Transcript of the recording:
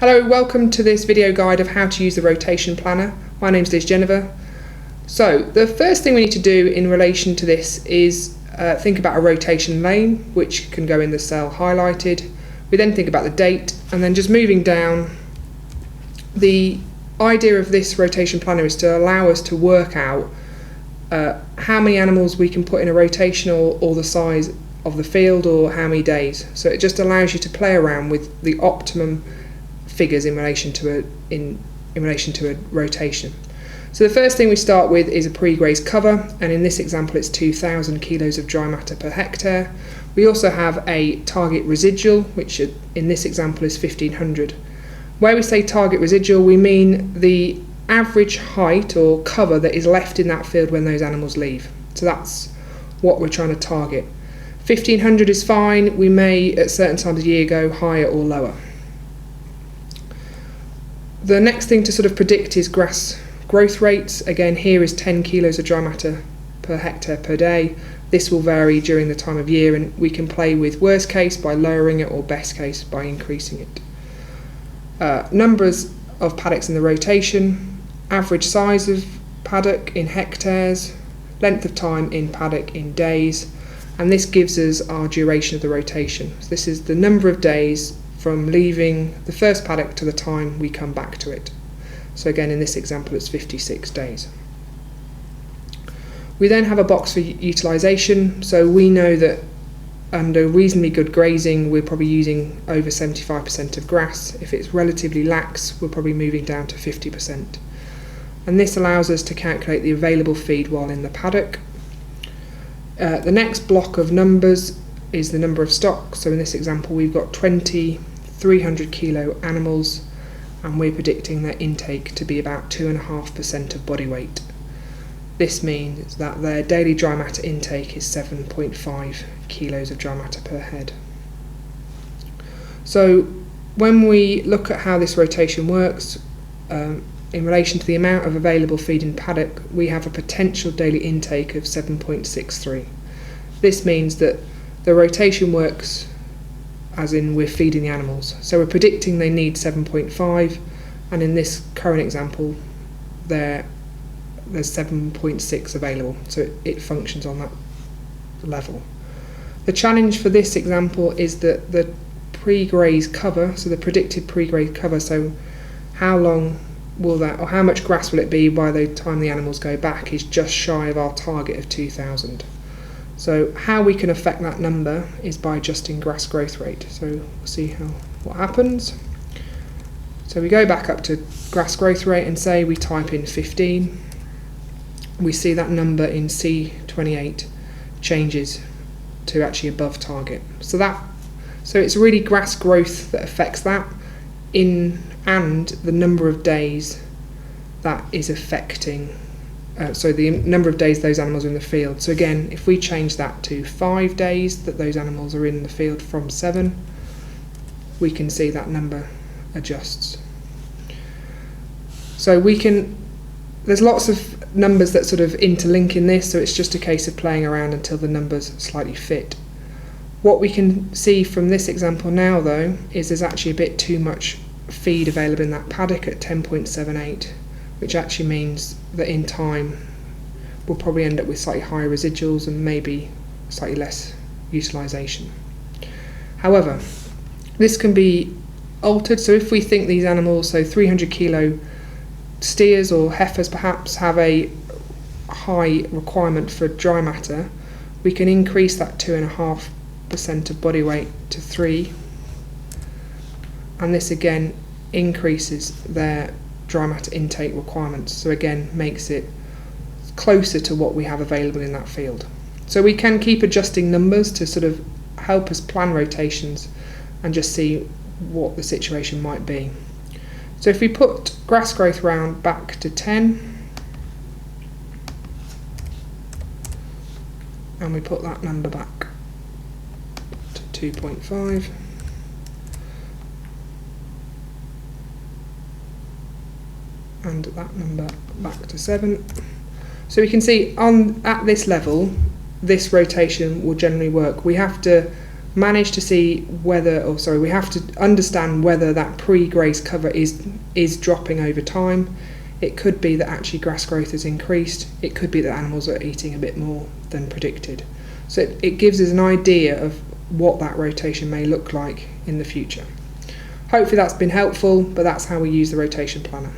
Hello, welcome to this video guide of how to use the rotation planner. My name's Liz Jennifer. So the first thing we need to do in relation to this is think about a rotation lane, which can go in the cell highlighted. We then think about the date, and then just moving down. The idea of this rotation planner is to allow us to work out how many animals we can put in a rotation, or the size of the field, or how many days. So it just allows you to play around with the optimum figures in relation to a rotation. So the first thing we start with is a pre-graze cover, and in this example it's 2,000 kilos of dry matter per hectare. We also have a target residual, which in this example is 1,500. Where we say target residual, we mean the average height or cover that is left in that field when those animals leave. So that's what we're trying to target. 1,500 is fine. We may at certain times of the year go higher or lower. The next thing to sort of predict is grass growth rates. Again, here is 10 kilos of dry matter per hectare per day. This will vary during the time of year, and we can play with worst case by lowering it or best case by increasing it. Numbers of paddocks in the rotation, average size of paddock in hectares, length of time in paddock in days, and this gives us our duration of the rotation. So this is the number of days from leaving the first paddock to the time we come back to it. So again, in this example it's 56 days. We then have a box for utilization, so we know that under reasonably good grazing we're probably using over 75% of grass. If it's relatively lax, we're probably moving down to 50%. And this allows us to calculate the available feed while in the paddock. The next block of numbers is the number of stock. So in this example we've got 20 300 kilo animals, and we're predicting their intake to be about 2.5% of body weight. This means that their daily dry matter intake is 7.5 kilos of dry matter per head. So when we look at how this rotation works, in relation to the amount of available feed in paddock, we have a potential daily intake of 7.63. This means that the rotation works as in we're feeding the animals. So we're predicting they need 7.5, and in this current example there's 7.6 available, so it functions on that level. The challenge for this example is that the pre-graze cover, so the predicted pre-graze cover, so how long will that, or how much grass will it be by the time the animals go back, is just shy of our target of 2,000. So how we can affect that number is by adjusting grass growth rate. So we'll see what happens. So we go back up to grass growth rate and say we type in 15. We see that number in C28 changes to actually above target. So it's really grass growth that affects that, and the number of days that is affecting. So the number of days those animals are in the field. So again, if we change that to 5 days that those animals are in the field from 7, we can see that number adjusts. So there's lots of numbers that sort of interlink in this, so it's just a case of playing around until the numbers slightly fit. What we can see from this example now though is there's actually a bit too much feed available in that paddock at 10.78, which actually means that in time we'll probably end up with slightly higher residuals and maybe slightly less utilisation. However, this can be altered. So if we think these animals, so 300 kilo steers or heifers perhaps, have a high requirement for dry matter, we can increase that 2.5% of body weight to 3, and this again increases their dry matter intake requirements, so again makes it closer to what we have available in that field. So we can keep adjusting numbers to sort of help us plan rotations and just see what the situation might be. So if we put grass growth round back to 10 and we put that number back to 2.5, and that number back to 7. So we can see at this level, this rotation will generally work. We have to manage to see we have to understand whether that pre-graze cover is dropping over time. It could be that actually grass growth has increased. It could be that animals are eating a bit more than predicted. So it gives us an idea of what that rotation may look like in the future. Hopefully that's been helpful, but that's how we use the rotation planner.